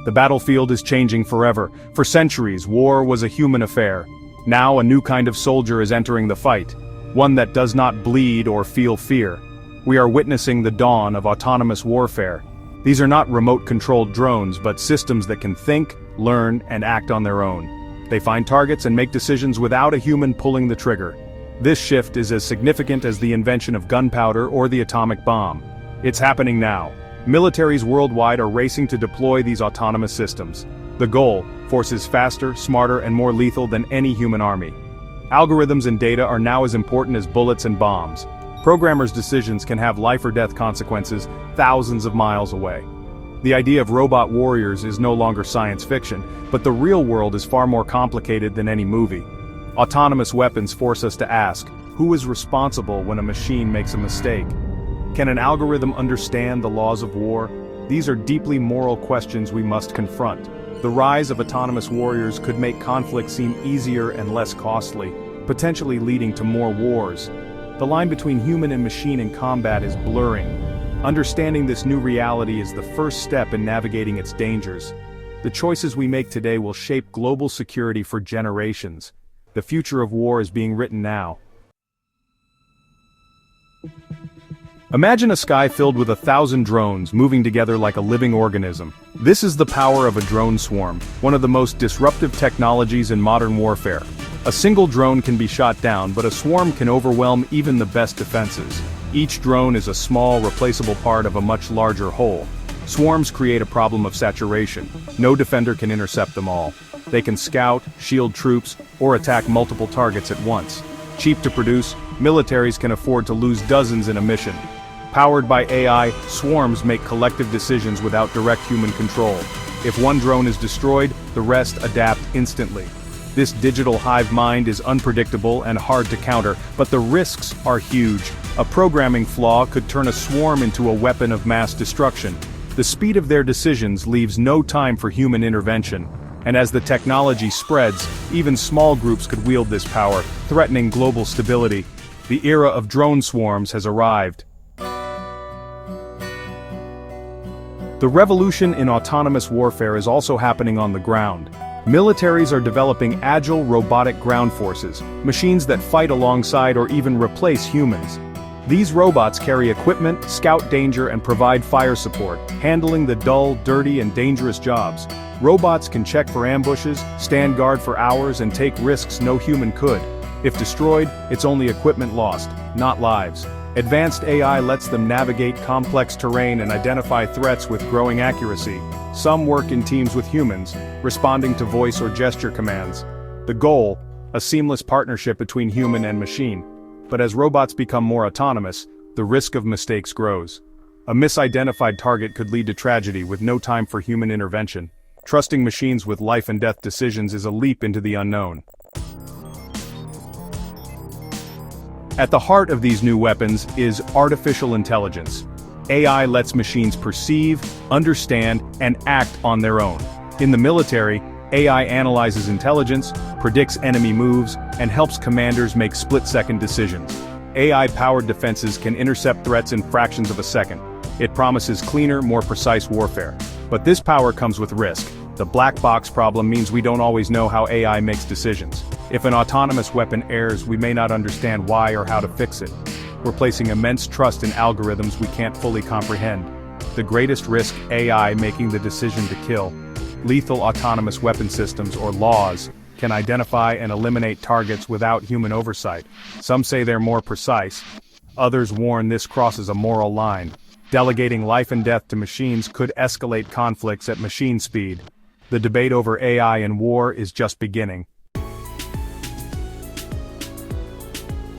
The battlefield is changing forever. For centuries, war was a human affair. Now a new kind of soldier is entering the fight, one that does not bleed or feel fear. We are witnessing the dawn of autonomous warfare. These are not remote-controlled drones, but systems that can think, learn, and act on their own. They find targets and make decisions without a human pulling the trigger. This shift is as significant as the invention of gunpowder or the atomic bomb. It's happening now. Militaries worldwide are racing to deploy these autonomous systems. The goal: forces faster, smarter, and more lethal than any human army. Algorithms and data are now as important as bullets and bombs. Programmers' decisions can have life or death consequences thousands of miles away. The idea of robot warriors is no longer science fiction, but the real world is far more complicated than any movie. Autonomous weapons force us to ask, who is responsible when a machine makes a mistake? Can an algorithm understand the laws of war? These are deeply moral questions we must confront. The rise of autonomous warriors could make conflict seem easier and less costly, potentially leading to more wars. The line between human and machine in combat is blurring. Understanding this new reality is the first step in navigating its dangers. The choices we make today will shape global security for generations. The future of war is being written now. Imagine a sky filled with 1,000 drones moving together like a living organism. This is the power of a drone swarm, one of the most disruptive technologies in modern warfare. A single drone can be shot down, but a swarm can overwhelm even the best defenses. Each drone is a small, replaceable part of a much larger whole. Swarms create a problem of saturation. No defender can intercept them all. They can scout, shield troops, or attack multiple targets at once. Cheap to produce, militaries can afford to lose dozens in a mission. Powered by AI, swarms make collective decisions without direct human control. If one drone is destroyed, the rest adapt instantly. This digital hive mind is unpredictable and hard to counter, but the risks are huge. A programming flaw could turn a swarm into a weapon of mass destruction. The speed of their decisions leaves no time for human intervention. And as the technology spreads, even small groups could wield this power, threatening global stability. The era of drone swarms has arrived. The revolution in autonomous warfare is also happening on the ground. Militaries are developing agile robotic ground forces, machines that fight alongside or even replace humans. These robots carry equipment, scout danger, and provide fire support, handling the dull, dirty, and dangerous jobs. Robots can check for ambushes, stand guard for hours, and take risks no human could. If destroyed, it's only equipment lost, not lives. Advanced AI lets them navigate complex terrain and identify threats with growing accuracy. Some work in teams with humans, responding to voice or gesture commands. The goal: a seamless partnership between human and machine. But as robots become more autonomous, the risk of mistakes grows. A misidentified target could lead to tragedy with no time for human intervention. Trusting machines with life and death decisions is a leap into the unknown. At the heart of these new weapons is artificial intelligence. AI lets machines perceive, understand, and act on their own. In the military, AI analyzes intelligence, predicts enemy moves, and helps commanders make split-second decisions. AI-powered defenses can intercept threats in fractions of a second. It promises cleaner, more precise warfare. But this power comes with risk. The black box problem means we don't always know how AI makes decisions. If an autonomous weapon errs, we may not understand why or how to fix it. We're placing immense trust in algorithms we can't fully comprehend. The greatest risk: AI making the decision to kill. Lethal autonomous weapon systems, or laws, can identify and eliminate targets without human oversight. Some say they're more precise. Others warn this crosses a moral line. Delegating life and death to machines could escalate conflicts at machine speed. The debate over AI in war is just beginning.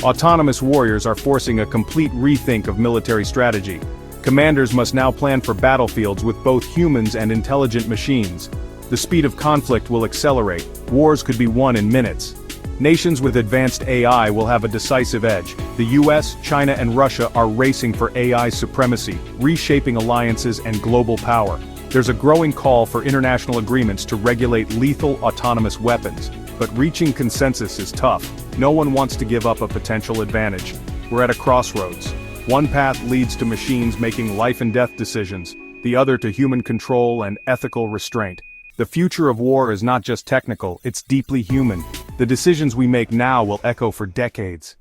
Autonomous warriors are forcing a complete rethink of military strategy. Commanders must now plan for battlefields with both humans and intelligent machines. The speed of conflict will accelerate. Wars could be won in minutes. Nations with advanced AI will have a decisive edge. The US, China, and Russia are racing for AI supremacy, reshaping alliances and global power. There's a growing call for international agreements to regulate lethal autonomous weapons, but reaching consensus is tough. No one wants to give up a potential advantage. We're at a crossroads. One path leads to machines making life and death decisions. the other to human control and ethical restraint. The future of war is not just technical, it's deeply human. The decisions we make now will echo for decades.